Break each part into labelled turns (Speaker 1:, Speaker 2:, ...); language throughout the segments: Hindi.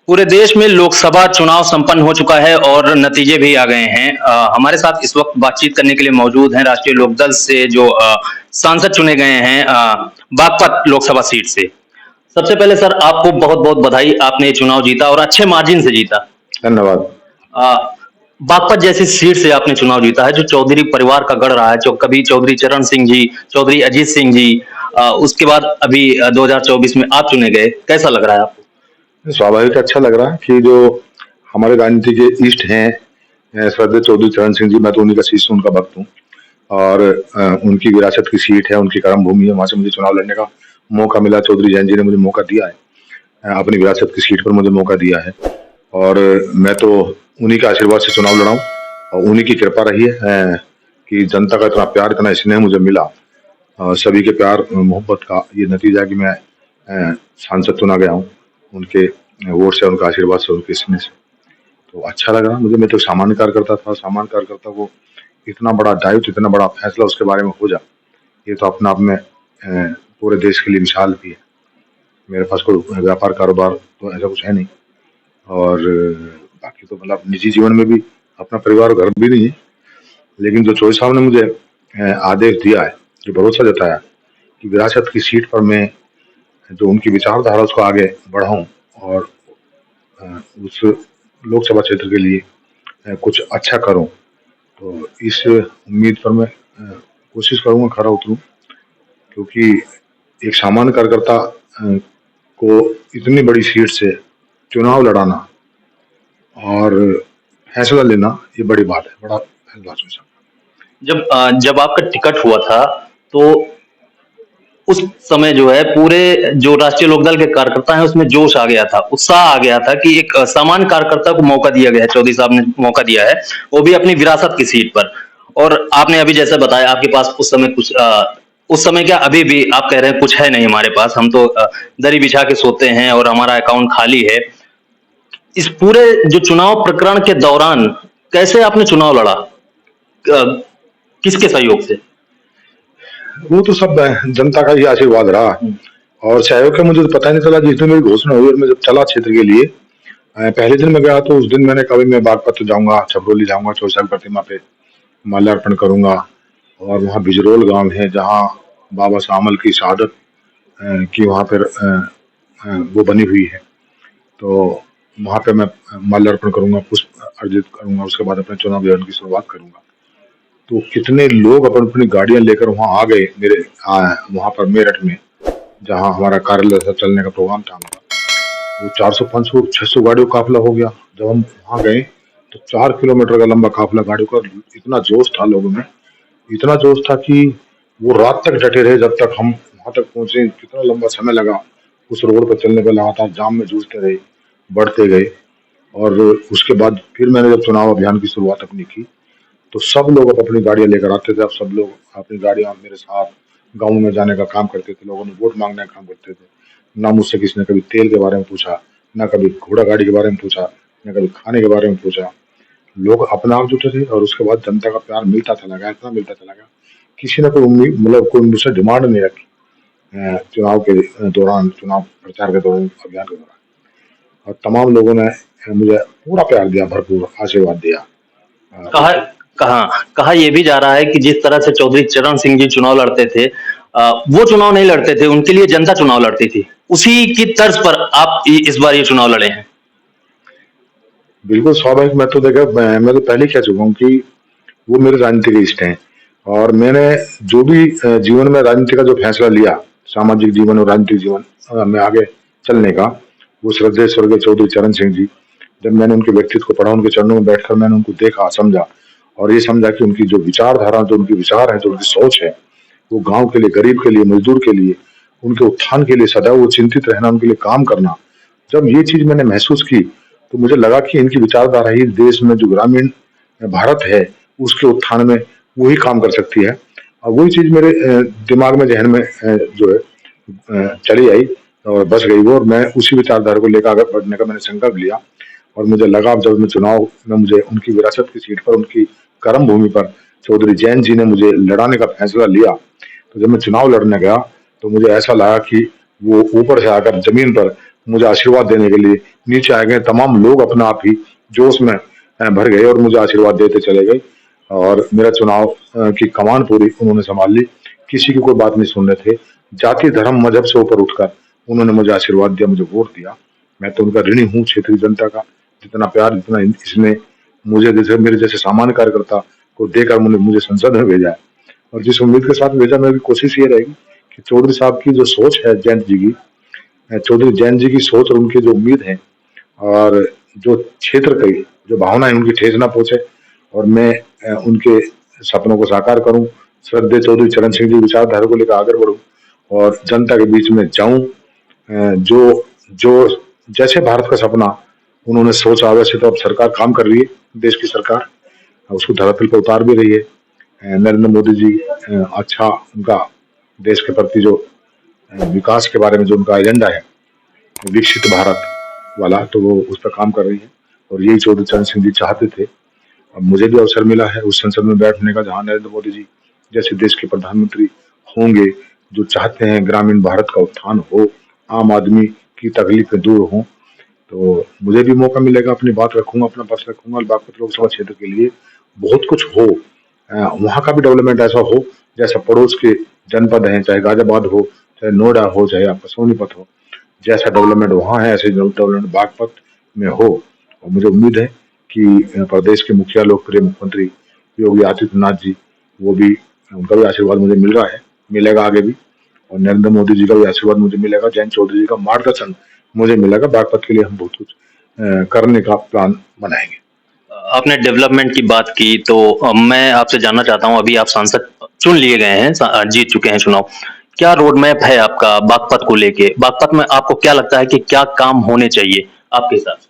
Speaker 1: पूरे देश में लोकसभा चुनाव संपन्न हो चुका है और नतीजे भी आ गए हैं। हमारे साथ इस वक्त बातचीत करने के लिए मौजूद हैं राष्ट्रीय लोकदल से जो सांसद चुने गए हैं बागपत लोकसभा सीट से। सबसे पहले सर आपको बहुत-बहुत बधाई, आपने ये चुनाव जीता और अच्छे मार्जिन से जीता।
Speaker 2: धन्यवाद।
Speaker 1: अ, बागपत जैसी सीट से आपने चुनाव जीता है जो चौधरी परिवार का गढ़ रहा है, जो कभी चौधरी चरण सिंह जी, चौधरी अजीत सिंह जी, उसके बाद अभी 2024 में आप चुने गए, कैसा लग रहा है आपको?
Speaker 2: स्वाभाविक अच्छा लग रहा है कि जो हमारे राजनीति के इष्ट हैं श्रद्धेय चौधरी चरण सिंह जी, मैं तो उन्हीं का शिष्य उनका भक्त हूँ। और उनकी विरासत की सीट है, उनकी कर्म भूमि है, वहां से मुझे चुनाव लड़ने का मौका मिला। चौधरी जैन जी ने मुझे मौका दिया है, अपनी विरासत की सीट पर मुझे मौका दिया है और मैं तो उन्हीं के आशीर्वाद से चुनाव लड़ा हूँ और उन्हीं की कृपा रही है कि जनता का इतना प्यार, इतना स्नेह मुझे मिला। सभी के प्यार मोहब्बत का ये नतीजा कि मैं सांसद चुना गया हूँ उनके वोट से, उनका आशीर्वाद से, उनके स्नेह से। तो अच्छा लग रहा मुझे। मैं तो सामान्य कार्यकर्ता था, सामान्य कार्यकर्ता को इतना बड़ा दायित्व, इतना बड़ा फैसला उसके बारे में हो जा, ये तो अपने आप में पूरे देश के लिए मिसाल भी है। मेरे पास कोई व्यापार कारोबार तो ऐसा कुछ है नहीं और बाकी तो मतलब निजी जीवन में भी अपना परिवार घर भी नहीं है, लेकिन जो चौधरी साहब ने मुझे आदेश दिया है, जो भरोसा जताया कि विरासत की सीट पर मैं जो उनकी विचारधारा उसको आगे बढ़ाऊं और उस लोकसभा क्षेत्र के लिए कुछ अच्छा करूं, तो इस उम्मीद पर मैं कोशिश करूंगा, खरा उतरूं। क्योंकि एक सामान्य कार्यकर्ता को इतनी बड़ी सीट से चुनाव लड़ाना और फैसला लेना, ये बड़ी बात है, बड़ा फैसला सोचा।
Speaker 1: जब आपका टिकट हुआ था तो उस समय जो है पूरे जो राष्ट्रीय लोकदल के कार्यकर्ता हैं उसमें जोश आ गया था, उत्साह आ गया था कि एक सामान्य कार्यकर्ता को मौका दिया गया है, चौधरी साहब ने मौका दिया है, वो भी अपनी विरासत की सीट पर। और आपने अभी जैसे बताया आपके पास उस समय कुछ उस समय क्या अभी भी आप कह रहे हैं कुछ है नहीं हमारे पास, हम तो दरी बिछा के सोते हैं और हमारा अकाउंट खाली है। इस पूरे जो चुनाव प्रकरण के दौरान कैसे आपने चुनाव लड़ा? किसके सहयोग से?
Speaker 2: वो तो सब जनता का ही आशीर्वाद रहा और सहयोग का मुझे तो पता नहीं चला। जिस दिन मेरी घोषणा हुई और मैं जब चला क्षेत्र के लिए, पहले दिन मैं गया तो उस दिन मैंने कभी मैं बागपत जाऊंगा, छपरोली जाऊंगा, चौसा की प्रतिमा पे माल्यार्पण करूंगा और वहाँ बिजरोल गांव है जहाँ बाबा सामल की शहादत की वहाँ पर वो बनी हुई है, तो वहाँ पे मैं माल्यार्पण करूंगा, पुष्प अर्जित करूंगा, उसके बाद अपने चुनाव अभियान की शुरुआत करूंगा। तो कितने लोग अपन अपनी गाड़ियां लेकर वहां आ गए मेरे वहां पर मेरठ में, जहां हमारा कार्यालय था, चलने का प्रोग्राम था हमारा। वो 400 500 600 गाड़ियों का काफिला हो गया। जब हम वहां गए तो 4 किलोमीटर का लंबा काफिला गाड़ियों का। इतना जोश था लोगों में, इतना जोश था कि वो रात तक डटे रहे जब तक हम वहां तक पहुंचे। कितना लंबा समय लगा उस रोड पर चलने पर, लगातार जाम में जूझते रहे, बढ़ते गए। और उसके बाद फिर मैंने जब चुनाव अभियान की शुरुआत अपनी की तो सब लोग अपनी गाड़ियां लेकर आते थे। अब सब लोग अपनी गाड़ियां मेरे साथ गाँव में जाने का काम करते थे, लोगों ने वोट मांगने का काम करते थे। ना मुझसे किसी ने कभी तेल के बारे में पूछा, ना कभी घोड़ा गाड़ी के बारे में पूछा, ना कभी खाने के बारे में पूछा। लोग अपने आप जुटे थे और उसके बाद जनता का प्यार मिलता चला गया, इतना मिलता चला गया। किसी ने कोई उम्मीद मतलब कोई मुझसे डिमांड नहीं रखी चुनाव के दौरान, चुनाव प्रचार के दौरान, अभियान के दौरान। और तमाम लोगों ने मुझे पूरा प्यार दिया, भरपूर आशीर्वाद दिया।
Speaker 1: कहा कहा कहा यह भी जा रहा है कि जिस तरह से चौधरी चरण सिंह जी चुनाव लड़ते थे, वो चुनाव नहीं लड़ते थे, उनके लिए जनता चुनाव लड़ती थी। उसी की तर्ज पर आप इस बार ये चुनाव लड़े हैं।
Speaker 2: बिल्कुल स्वाभाविक। मैं तो देखा, मैं तो पहले ही कह चुका हूँ कि वो मेरे राजनीति के इष्ट हैं और मैंने जो भी जीवन में राजनीति का जो फैसला लिया, सामाजिक जीवन और राजनीतिक जीवन में आगे चलने का, वो श्रद्धेय स्वर्गीय चौधरी चरण सिंह जी, जब मैंने उनके व्यक्तित्व को पढ़ा, उनके चरणों में बैठकर मैंने उनको देखा, समझा और ये समझा कि उनकी जो विचारधारा, जो उनके विचार है, जो उनकी सोच है, वो गांव के लिए, गरीब के लिए, मजदूर के लिए, उनके उत्थान के लिए सदैव वो चिंतित रहना, उनके लिए काम करना। जब ये चीज मैंने महसूस की तो मुझे लगा कि इनकी विचारधारा ही देश में जो ग्रामीण भारत है उसके उत्थान में वही काम कर सकती है। और वही चीज मेरे दिमाग में, जहन में जो है चली आई और बस गई वो, और मैं उसी विचारधारा को लेकर आगे बढ़ने का मैंने संकल्प लिया। और मुझे लगा अब जब मैं चुनाव में मुझे उनकी विरासत की सीट पर, उनकी कर्म भूमि पर चौधरी जैन जी ने मुझे लड़ाने का फैसला लिया, तो जब मैं चुनाव लड़ने गया तो मुझे ऐसा लगा कि वो ऊपर से आकर जमीन पर मुझे आशीर्वाद देने के लिए नीचे आ गए। तमाम लोग अपना आप ही जोश में भर गए और मुझे आशीर्वाद देते चले गए और मेरा चुनाव की कमान पूरी उन्होंने संभाल ली। किसी की कोई बात नहीं सुन रहे थे। जाति, धर्म, मज़हब से ऊपर उठकर उन्होंने मुझे आशीर्वाद दिया, मुझे वोट दिया। मैं तो उनका ऋणी हूँ क्षेत्रीय जनता का। जितना प्यार, जितना इसने मुझे जैसे मेरे जैसे सामान्य कार्यकर्ता को देकर मुझे संसद में भेजा है और जिस उम्मीद के साथ भेजा, मेरी कोशिश ये रहेगी कि चौधरी साहब की जो सोच है, जयंत जी की, चौधरी जयंत जी की सोच और उनकी जो उम्मीद है और जो क्षेत्र की जो भावनाएं उनकी ठेस ना पहुंचे और मैं उनके सपनों को साकार करूं। श्रद्धेय चौधरी चरण सिंह जी विचारधारा को लेकर आगे बढ़ूं और जनता के बीच में जाऊं। जो जो जैसे भारत का सपना उन्होंने सोचा वैसे तो अब सरकार काम कर रही है। देश की सरकार उसको धरातल पर उतार भी रही है। नरेंद्र मोदी जी अच्छा उनका देश के प्रति जो विकास के बारे में जो उनका एजेंडा है, विकसित भारत वाला, तो वो उस पर काम कर रही है और यही चौधरी चरण सिंह जी चाहते थे। अब मुझे भी अवसर मिला है उस संसद में बैठने का जहां नरेंद्र मोदी जी जैसे देश के प्रधानमंत्री होंगे, जो चाहते हैं ग्रामीण भारत का उत्थान हो, आम आदमी की तकलीफें दूर हों। तो मुझे भी मौका मिलेगा, अपनी बात रखूंगा, अपना पक्ष रखूंगा और बागपत लोकसभा क्षेत्र के लिए बहुत कुछ हो। वहाँ का भी डेवलपमेंट ऐसा हो जैसा पड़ोस के जनपद हैं, चाहे गाजियाबाद हो, चाहे नोएडा हो, चाहे आपका सोनीपत हो, जैसा डेवलपमेंट वहाँ है ऐसे डेवलपमेंट बागपत में हो। और मुझे उम्मीद है कि प्रदेश के मुखिया, लोकप्रिय मुख्यमंत्री योगी आदित्यनाथ जी, वो भी, उनका भी आशीर्वाद मुझे मिल रहा है, मिलेगा आगे भी। और नरेंद्र मोदी जी का भी आशीर्वाद मुझे मिलेगा, जयंत चौधरी जी का मार्गदर्शन मुझे मिलेगा। बागपत के लिए हम बहुत कुछ करने का प्लान बनाएंगे।
Speaker 1: आपने डेवलपमेंट की बात की तो मैं आपसे जानना चाहता हूं, अभी आप सांसद चुन लिए गए हैं, जीत चुके हैं चुनाव। क्या रोड मैप है आपका बागपत को लेके? बागपत में आपको क्या लगता है कि क्या काम होने चाहिए आपके हिसाब से?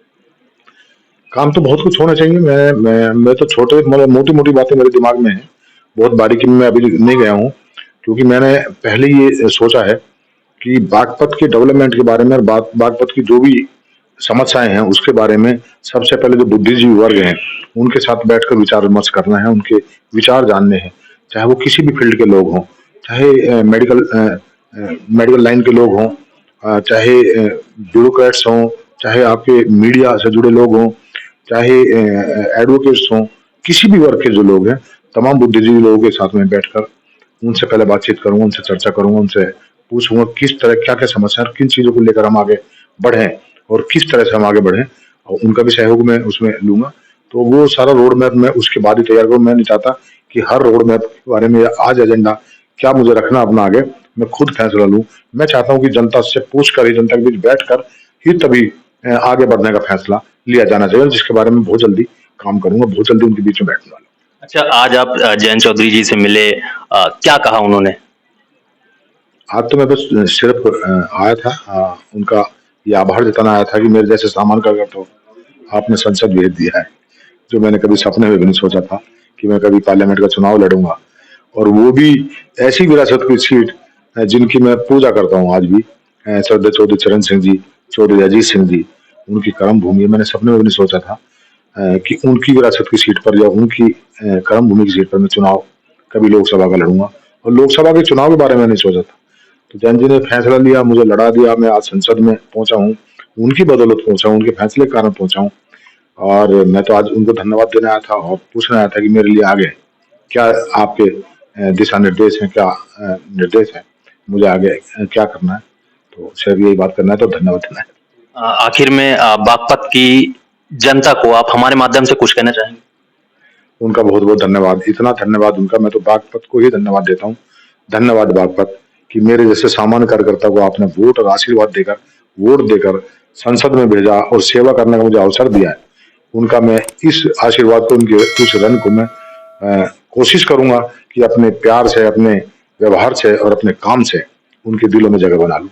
Speaker 2: काम तो बहुत कुछ होना चाहिए। मैं तो छोटे मतलब मोटी मोटी बातें मेरे दिमाग में है, बहुत बारीकी में मैं अभी नहीं गया हूँ, क्योंकि मैंने पहले ये सोचा है कि बागपत के डेवलपमेंट के बारे में और बागपत की जो भी समस्याएं हैं उसके बारे में सबसे पहले जो बुद्धिजीवी वर्ग हैं उनके साथ बैठकर विचार विमर्श करना है, उनके विचार जानने हैं। चाहे वो किसी भी फील्ड के लोग हों, चाहे मेडिकल लाइन के लोग हों, चाहे ब्यूरोक्रेट्स हों, चाहे आपके मीडिया से जुड़े लोग हों, चाहे एडवोकेट्स हों, किसी भी वर्ग के जो लोग हैं, तमाम बुद्धिजीवी लोगों के साथ में बैठकर उनसे पहले बातचीत करूंगा, उनसे चर्चा करूंगा, उनसे पूछूंगा किस तरह क्या क्या समस्या है, किन चीजों को लेकर हम आगे बढ़ें और किस तरह से हम आगे बढ़ें, और उनका भी सहयोग मैं उसमें लूंगा। तो वो सारा रोड मैप मैं उसके बाद ही तैयार करूँ। मैं नहीं चाहता कि हर रोड मैप के बारे में आज एजेंडा क्या मुझे रखना अपना आगे मैं खुद फैसला लूं। मैं चाहता हूं कि जनता से पूछ कर ही, जनता के बीच बैठकर ही तभी आगे बढ़ने का फैसला लिया जाना चाहिए, जिसके बारे में बहुत जल्दी काम करूंगा, बहुत जल्दी उनके बीच में बैठने वाला।
Speaker 1: अच्छा, आज आप जयंत चौधरी जी से मिले, क्या कहा उन्होंने?
Speaker 2: आज तो मैं बस सिर्फ आया था, उनका ये आभार जताना आया था कि मेरे जैसे सामान का तो आपने संसद भेज दिया है, जो मैंने कभी सपने में भी नहीं सोचा था कि मैं कभी पार्लियामेंट का चुनाव लड़ूंगा, और वो भी ऐसी विरासत की सीट जिनकी मैं पूजा करता हूँ आज भी। श्रद्धेय चौधरी चरण सिंह जी, चौधरी अजीत सिंह जी, उनकी कर्म भूमि, मैंने सपने में भी नहीं सोचा था कि उनकी विरासत की सीट पर या उनकी कर्म भूमि की सीट पर मैं चुनाव कभी लोकसभा का लड़ूंगा, और लोकसभा के चुनाव के बारे में नहीं सोचा था। तो जैन जी ने फैसला लिया, मुझे लड़ा दिया, मैं आज संसद में पहुंचा हूँ, उनकी बदौलत पहुंचा हूँ, उनके फैसले के कारण पहुंचा हूँ। और मैं तो आज उनको धन्यवाद देने आया था और पूछना आया था कि मेरे लिए आगे क्या आपके दिशा निर्देश हैं, क्या निर्देश है, मुझे आगे क्या करना है। तो सिर्फ यही बात करना है, तो धन्यवाद देना है।
Speaker 1: आखिर में बागपत की जनता को आप हमारे माध्यम से कुछ कहना चाहेंगे?
Speaker 2: उनका बहुत बहुत धन्यवाद, इतना धन्यवाद उनका, मैं तो बागपत को ही धन्यवाद देता हूँ। धन्यवाद बागपत कि मेरे जैसे सामान्य कार्यकर्ता को आपने वोट और आशीर्वाद देकर, वोट देकर संसद में भेजा और सेवा करने का मुझे अवसर दिया है। उनका मैं इस आशीर्वाद को, उनके इस रन को मैं कोशिश करूंगा कि अपने प्यार से, अपने व्यवहार से और अपने काम से उनके दिलों में जगह बना लूं।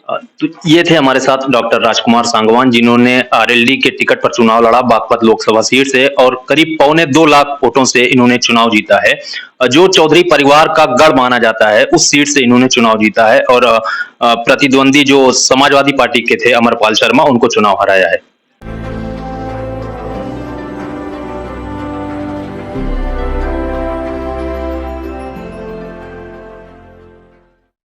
Speaker 1: तो ये थे हमारे साथ डॉक्टर राजकुमार सांगवान, जिन्होंने आरएलडी के टिकट पर चुनाव लड़ा बागपत लोकसभा सीट से और करीब 2.25 लाख वोटों से इन्होंने चुनाव जीता है। जो चौधरी परिवार का गढ़ माना जाता है, उस सीट से इन्होंने चुनाव जीता है और प्रतिद्वंदी जो समाजवादी पार्टी के थे अमरपाल शर्मा, उनको चुनाव हराया है।